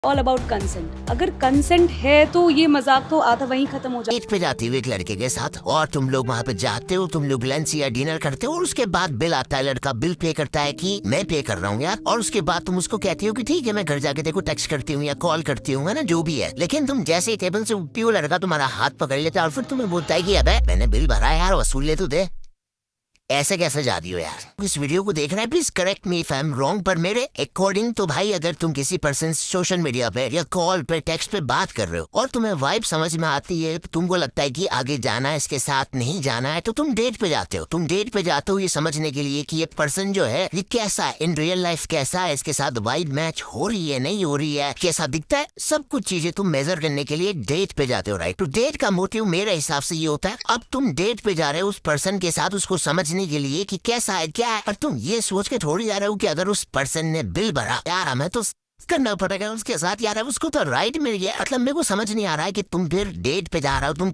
All about consent. अगर consent है तो ये मजाक तो आधा वहीं खत्म हो जाता है। डेट पे जाती हुई एक लड़के के साथ और तुम लोग वहाँ पे जाते हो, तुम लोग लंच या डिनर करते हो और उसके बाद बिल आता है, लड़का बिल पे करता है कि मैं पे कर रहा हूँ यार, और उसके बाद तुम उसको कहती हो कि ठीक है मैं घर जाके देखो टेक्स्ट करती हूँ या कॉल करती हूँ, है ना, जो भी है। लेकिन तुम जैसे ही टेबल से उठती हो लड़का तुम्हारा हाथ पकड़ लेता है और फिर तुम्हें बोलता है कि अबे मैंने बिल भरा है यार, वसूल ले तो दे। ऐसे कैसे जाती हो यार? इस वीडियो को देख रहा है, please correct me if I am wrong, पर मेरे अकॉर्डिंग तो भाई अगर तुम किसी पर्सन सोशल मीडिया पे या कॉल पे टेक्स्ट पे बात कर रहे हो और तुम्हें वाइब समझ में आती है, तुमको लगता है कि आगे जाना है, इसके साथ नहीं जाना है, तो तुम डेट पे जाते हो। तुम डेट पे जाते हो ये समझने के लिए कि ये पर्सन जो है ये कैसा है, इन रियल लाइफ कैसा है, इसके साथ वाइब मैच हो रही है नहीं हो रही है, कैसा दिखता है, सब कुछ चीजें तुम मेजर करने के लिए डेट पे जाते हो, राइट? तो डेट का मोटिव मेरे हिसाब से ये होता है, अब तुम डेट पे जा रहे हो उस पर्सन के साथ उसको समझने के लिए कि कैसा है क्या है, और तुम ये सोच के थोड़ी जा रहे हो कि अगर उस पर्सन ने बिल भरा यार हमें तो करना पड़ेगा उसके साथ यार, उसको तो राइट मिल गया। मतलब मेरे को समझ नहीं आ रहा है कि तुम फिर डेट पे जा रहे हो, तुम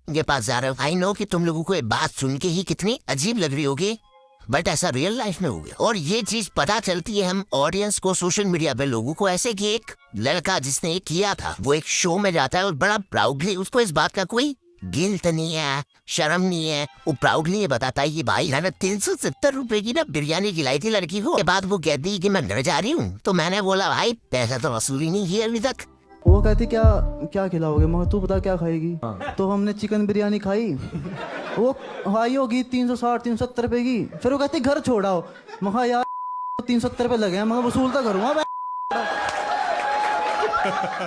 के पास जा रहे हो। आई नो कि तुम लोगों को ये बात सुन के ही कितनी अजीब लग रही होगी, बट ऐसा रियल लाइफ में हो गया। और ये चीज पता चलती है हम ऑडियंस को, सोशल मीडिया पे लोगों को, ऐसे कि एक लड़का जिसने ये किया था वो एक शो में जाता है और बड़ा प्राउडली, उसको इस बात का कोई गिल्ट नहीं है, शर्म नहीं है, वो प्राउडली ये बताता है कि भाई मैंने 370 रुपए की ना बिरयानी खिलाई थी लड़की को। के बाद वो कहती है कि मैं घर जा रही हूँ, तो मैंने बोला भाई पैसा तो वसूली नहीं किया अभी तक। वो कहती क्या क्या खिलाओगे, मगर तू बता क्या खाएगी। तो हमने चिकन बिरयानी खाई, वो खाई होगी 360-370 रुपए की। फिर वो कहती घर छोड़ाओ, मगर यार 370 रुपए लगे हैं, मगर वसूल तो करूँगा।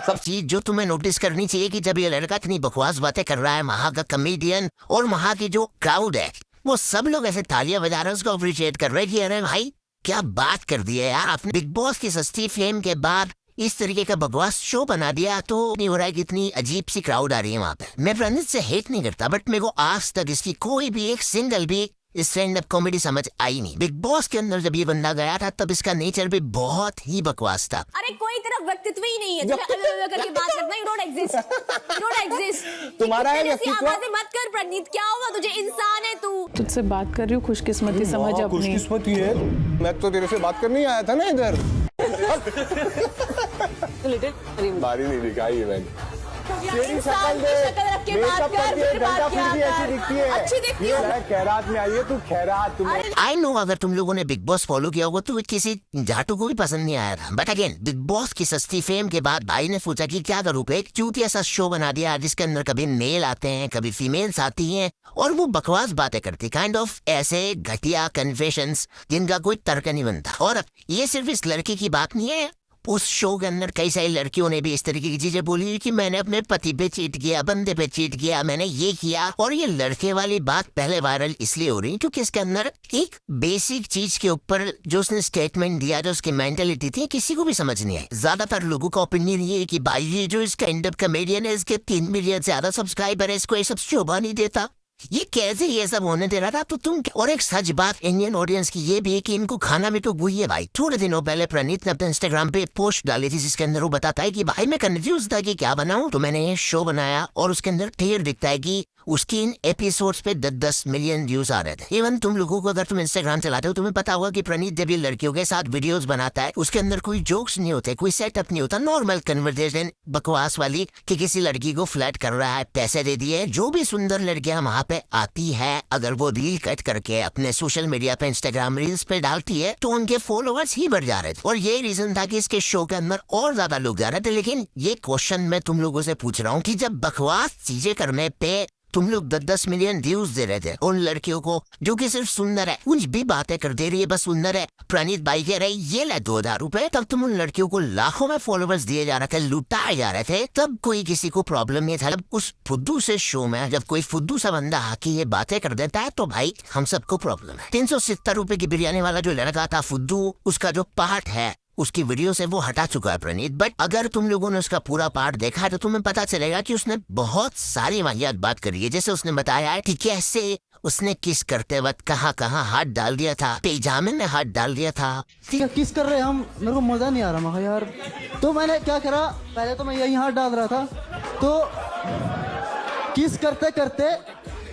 सब चीज जो तुम्हें नोटिस करनी चाहिए कि जब ये लड़का इतनी बकवास बातें कर रहा है, वहाँ का कमेडियन और वहाँ की जो क्राउड है वो सब लोग ऐसे तालियां बजा रहे हैं, उसको अप्रिशिएट कर रहे हैं कि अरे भाई क्या बात कर दी है यार आपने। बिग बॉस की सस्ती फेम के बाद इस तरीके का बकवास शो बना दिया, तो नहीं हो रहा है कि इतनी अजीब सी क्राउड आ रही है वहाँ पे। मैं प्रणीत से हेट नहीं करता, बट मेरे को आज तक इसकी कोई भी एक सिंगल भी स्टैंड अप कॉमेडी समझ आई नहीं। बिग बॉस के अंदर जब ये बंदा गया था तब इसका नेचर भी बहुत ही बकवास था। अरे कोई तेरा व्यक्तित्व ही नहीं है, करके बात करना, you don't exist, you don't exist. तुम्हारा है व्यक्तित्व, बातें मत कर प्रणीत, क्या होगा तुझे, इंसान है तू। तुझसे बात कर रही हूँ, खुशकिस्मती समझ अपनी। खुशकिस्मती है, मैं तो तेरे से बात करने आया था ना इधर। बारी नहीं दिखाई है मैंने। तेरी शक्ल देख, मेकअप करती है, घंटा फिर भी ऐसी दिखती है। अच्छी दिखती है। खैरात में आई है तू, खैरात तुम्हें। आई नो अगर तुम लोगों ने बिग बॉस फॉलो किया होगा तो किसी जाटू को भी पसंद नहीं आया था, बट अगेन बिग बॉस की सस्ती फेम के बाद भाई ने सोचा कि क्या करूँ, एक चूतिया सा शो बना दिया जिसके अंदर कभी मेल आते हैं कभी फीमेल्स आती हैं और वो बकवास बातें करती, काइंड ऑफ ऐसे घटिया कन्फेशंस जिनका कोई तर्क नहीं बनता। और ये सिर्फ इस लड़की की बात नहीं है, उस शो के अंदर कई सारी लड़कियों ने भी इस तरीके की चीजें बोली कि मैंने अपने पति पे चीट किया, बंदे पे चीट किया, मैंने ये किया। और ये लड़के वाली बात पहले वायरल इसलिए हो रही क्योंकि इसके अंदर एक बेसिक चीज के ऊपर जो उसने स्टेटमेंट दिया, जो उसकी मेंटेलिटी थी, किसी को भी समझ नहीं आई। ज्यादातर लोगों का ओपिनियन ये है कि भाई ये जो स्टैंड अप कॉमेडियन है इसके 3 मिलियन से ज्यादा सब्सक्राइबर है, इसको ये सब शोभा नहीं देता, ये कैसे ये सब होने दे रहा था। तो तुम और एक सच बात इंडियन ऑडियंस की ये भी है कि इनको खाना भी तो वही है भाई। थोड़े दिनों पहले प्रणीत ने अपने इंस्टाग्राम पे पोस्ट डाली थी जिसके अंदर वो बताता है कि भाई मैं कंफ्यूज था कि क्या बनाऊं, तो मैंने ये शो बनाया और उसके अंदर क्लियर दिखता है कि उसकी इन एपिसोड्स पे 10-10 मिलियन व्यूज आ रहे थे। इवन तुम लोगों को अगर तुम इंस्टाग्राम चलाते हो तुम्हें पता होगा कि प्रणीत जब ये लड़कियों के साथ वीडियोस बनाता है उसके अंदर कोई जोक्स नहीं होते, कोई सेटअप नहीं होता, नॉर्मल कन्वर्सेशन बकवास वाली कि किसी लड़की को फ्लर्ट कर रहा है, पैसे दे दिए। जो भी सुंदर लड़कियां वहाँ पे आती है अगर वो रील कट करके अपने सोशल मीडिया पे इंस्टाग्राम रील्स पे डालती है तो उनके फॉलोअर्स ही बढ़ जा रहे थे। और ये रीजन था कि इसके शो के अंदर और ज्यादा लोग जा रहे थे। लेकिन ये क्वेश्चन मैं तुम लोगों से पूछ रहा हूँ कि जब बकवास चीजें करने पे तुम लोग 10-10 मिलियन व्यूज दे रहे थे उन लड़कियों को जो कि सिर्फ सुंदर है, कुछ भी बातें कर दे रही है, बस सुंदर है, प्रणीत भाई कह रहे ये ले 2000 रुपए, तब तुम उन लड़कियों को लाखों में फॉलोअर्स दिए जा रहे थे, लुटाए जा रहे थे, तब कोई किसी को प्रॉब्लम नहीं था। जब उस फुद्दू से शो में जब कोई फुद्दू सा बंदा आके ये बातें कर देता है तो भाई हम सबको प्रॉब्लम है। 370 रुपए की बिरयानी वाला जो लड़का था फुद्दू, उसका जो पार्ट है उसकी वीडियो से वो हटा चुका है प्रणीत, बट अगर तुम लोगों ने उसका पूरा पार्ट देखा है तो तुम्हें पता चलेगा कि उसने बहुत सारी वाहियात बात करी है। जैसे उसने बताया है कि कैसे उसने किस करते वक्त कहाँ कहाँ हाथ डाल दिया था, पैजामे में हाथ डाल दिया था। किस कर रहे हैं हम, मेरे को मजा नहीं आ रहा मगर यार। तो मैंने क्या करा, पहले तो मैं यही हाथ डाल रहा था, तो किस करते करते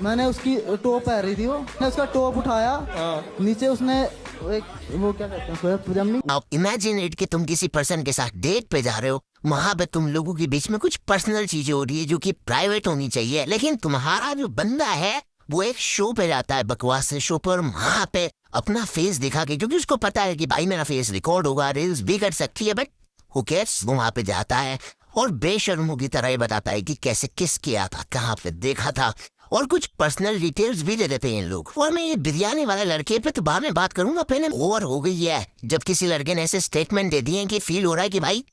मैंने उसकी टोप पहन रही थी, वो मैंने उसका टोप उठाया, नीचे उसने एक वो क्या कहते हैं इमेजिन इट कि तुम किसी पर्सन के साथ डेट पे जा रहे हो, वहाँ पे तुम लोगों के बीच में कुछ पर्सनल चीजें हो रही है जो कि प्राइवेट होनी चाहिए, लेकिन तुम्हारा जो बंदा है वो एक शो पे जाता है, बकवास से शो पर, वहाँ पे अपना फेस दिखा के, क्योंकि उसको पता है कि भाई मेरा फेस रिकॉर्ड होगा, रील्स भी कर सकती है, बट हु केयर्स, वो वहाँ पे जाता है और बेशर्मों की तरह ही बताता है कि कैसे किस किया था, कहाँ पे देखा था, और कुछ पर्सनल डिटेल्स भी दे देते हैं इन लोग। और मैं ये बिरयानी वाले लड़के पे तो बाद में बात करूंगा, पहले ओवर हो गई है जब किसी लड़के ने ऐसे स्टेटमेंट दे दिए कि फील हो रहा है कि भाई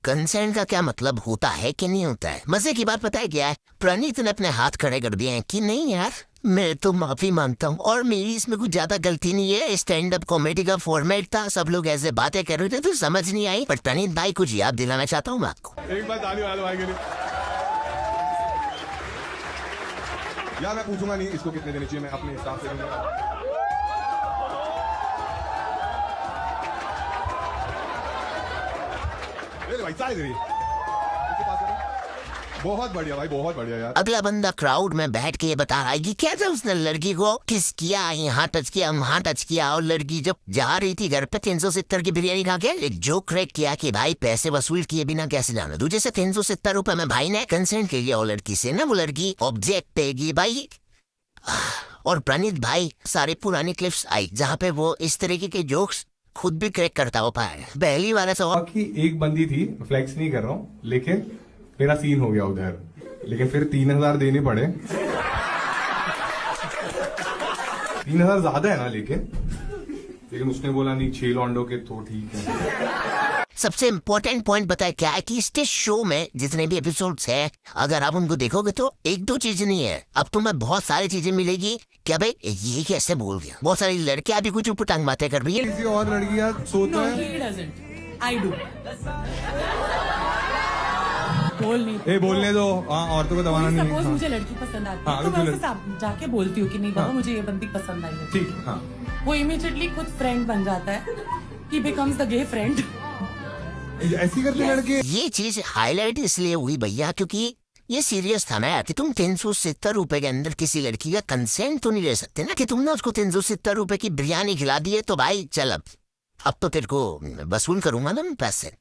कंसेंट का क्या मतलब होता है कि नहीं होता है। मजे की बात पता है क्या है, प्रणीत ने अपने हाथ खड़े कर दिए हैं कि नहीं यार मैं तो माफी मांगता हूँ और मेरी इसमें कुछ ज्यादा गलती नहीं है, स्टैंड अप कॉमेडी का फॉर्मेट था, सब लोग ऐसे बातें कर रहे थे तो समझ नहीं आई, पर प्रणीत भाई कुछ याद दिलाना चाहता हूँ मैं आपको। एक बार ताली वाले भाई के लिए। यार मैं पूछूंगा नहीं इसको कितने देने चाहिए, मैं अपने हिसाब से दूंगा। ले भाई सारे दे रही है। बहुत बढ़िया भाई, बहुत बढ़िया यार। अगला बंदा क्राउड में बैठ के ये बता रहा है कि कैसे उसने लड़की को किस किया, यहाँ टच किया वहाँ टच किया, और लड़की जब जा रही थी घर पे 370 की बिरयानी खा के एक जोक क्रेक किया कि भाई पैसे वसूल किए बिना कैसे जाना दूँ, जैसे 370 रुपए में भाई ने कंसेंट के लिए और लड़की से ना वो लड़की ऑब्जेक्ट पेगी भाई। और प्रणीत भाई सारे पुरानी क्लिप्स आई जहाँ पे वो इस तरीके के जोक्स खुद भी क्रैक करता हो पाया। पहली बार ऐसा हुआ कि एक बंदी थी, फ्लेक्स नहीं कर रहा हूँ, लेकिन मेरा सीन हो गया उधर, लेकिन फिर 3000 देने पड़े। 3000 ज्यादा है ना, लेकिन उसने बोला नहीं 6 लॉन्डो के तो ठीक है। सबसे इम्पोर्टेंट पॉइंट बताया क्या है कि इस शो में जितने भी एपिसोड्स है, अगर आप उनको देखोगे तो एक दो चीजें नहीं है, अब तुम्हें बहुत सारी चीजें मिलेगी। क्या भाई ये कैसे बोल गया, बहुत सारी लड़कियां भी कुछ उठटांग बातें कर रही है। किसी और लड़कियां सोता है बोल नहीं ए बोलने दो, हाँ औरतों को दबाना नहीं सपोज है। मुझे लड़की पसंद आती है हाँ, तो मैं बिल्कुल। उससे जाके बोलती हूँ कि नहीं बाबा मुझे ये बंदी पसंद आई है, ठीक है, हाँ वो इमीडिएटली खुद फ्रेंड बन जाता है, he becomes the gay friend. ऐसी करते लड़के। ये चीज हाईलाइट इसलिए हुई भैया क्योंकि ये सीरियस था ना यार कि तुम 370 रुपए के अंदर किसी लड़की का कंसेंट तो नहीं ले सकते ना, कि तुमने उसको 370 रुपए की बिरयानी खिला दी है तो भाई चल अब तो तेरे को वसूल करूंगा ना मैं पैसे।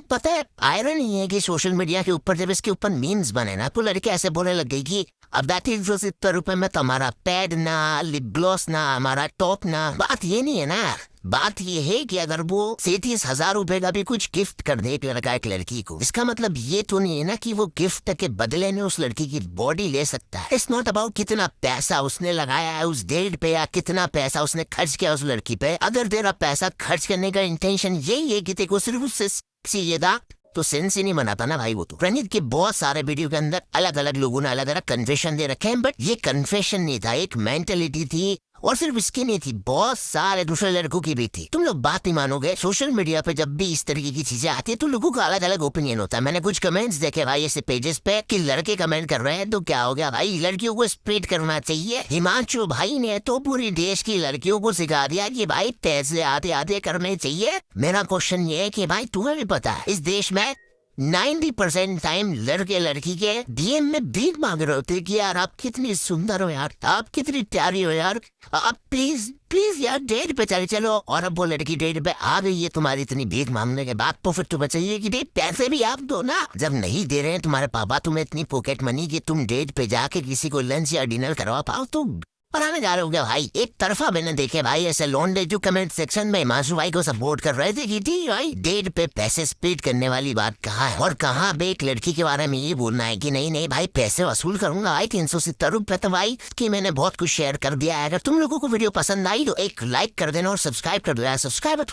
पता है आयरन ही है कि सोशल मीडिया के ऊपर जब इसके ऊपर मीम्स बने ना तो लड़के ऐसे बोलने लग गई कि अब 370 रुपए में तो हमारा पैड ना, लिप ग्लॉस ना, हमारा टॉप ना। बात ये नहीं है ना यार, बात ये है कि अगर वो 37,000 रुपए का भी कुछ गिफ्ट कर दे एक लड़का एक लड़की को, इसका मतलब ये तो नहीं है ना कि वो गिफ्ट के बदले में उस लड़की की बॉडी ले सकता है। इट्स नॉट अबाउट कितना पैसा उसने लगाया है उस डेट पे या कितना पैसा उसने खर्च किया उस लड़की पे। अगर तेरा पैसा खर्च करने का इंटेंशन यही है कि तेरे को सिर्फ उससे सीधा तो सेंस ही नहीं बनाता ना भाई वो तो। प्रणीत के बहुत सारे वीडियो के अंदर अलग अलग लोगों ने अलग अलग कन्फेशन दे रखे हैं, बट ये कन्फेशन नहीं था, एक मेंटेलिटी थी, और सिर्फ इसकी नहीं थी, बहुत सारे दूसरे लड़कों की भी थी। तुम लोग बात नहीं मानोगे, सोशल मीडिया पे जब भी इस तरीके की चीजें आती है तो लोगों का अलग अलग ओपिनियन होता है। मैंने कुछ कमेंट्स देखे भाई ऐसे पेजेस पे कि लड़के कमेंट कर रहे हैं तो क्या हो गया भाई, लड़कियों को स्प्रेड करना चाहिए। हिमांशु भाई ने तो पूरी देश की लड़कियों को सिखा दिया कि भाई पैसे आते आते करने चाहिए। मेरा क्वेश्चन ये है कि भाई तुम्हें भी पता है इस देश में 90% टाइम लड़के लड़की के डीएम में भीख मांग रहे होते कि यार आप कितनी सुंदर हो यार, आप कितनी प्यारी हो यार, आप प्लीज प्लीज यार डेट पे चले चलो। और अब वो लड़की डेट पे आ गई है तुम्हारी इतनी भीख मांगने के बाद, तो फिर तुम्हें चाहिए कि भाई पैसे भी आप दो ना। जब नहीं दे रहे हैं तुम्हारे पापा तुम्हें इतनी पॉकेट मनी कि तुम डेट पे जाके किसी को लंच या डिनर करवा पाओ, तो पढ़ाने जा रहे हो क्या भाई। एक तरफा मैंने देखे भाई ऐसे लौंडे जो कमेंट सेक्शन में हिमांशु भाई को सपोर्ट कर रहे थे कि ठीक भाई डेट पे पैसे स्प्लिट करने वाली बात कहाँ है, और कहाँ पे एक लड़की के बारे में ये बोलना है कि नहीं नहीं भाई पैसे वसूल करूंगा भाई 370 रुपए। तो भाई कि मैंने बहुत कुछ शेयर कर दिया है। अगर तुम लोगों को वीडियो पसंद आई तो एक लाइक कर देना और सब्सक्राइब कर देना। सब्सक्राइब